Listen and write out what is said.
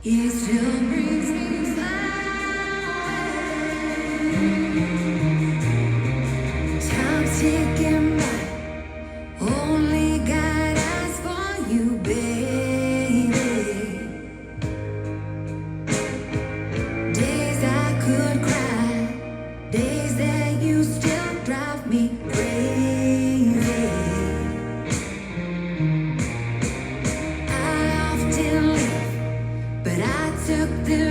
It still brings me far. Time's ticking by. Only God asks for you, baby. Days I could cry, days that you still drive me crazy. I often live, but I took the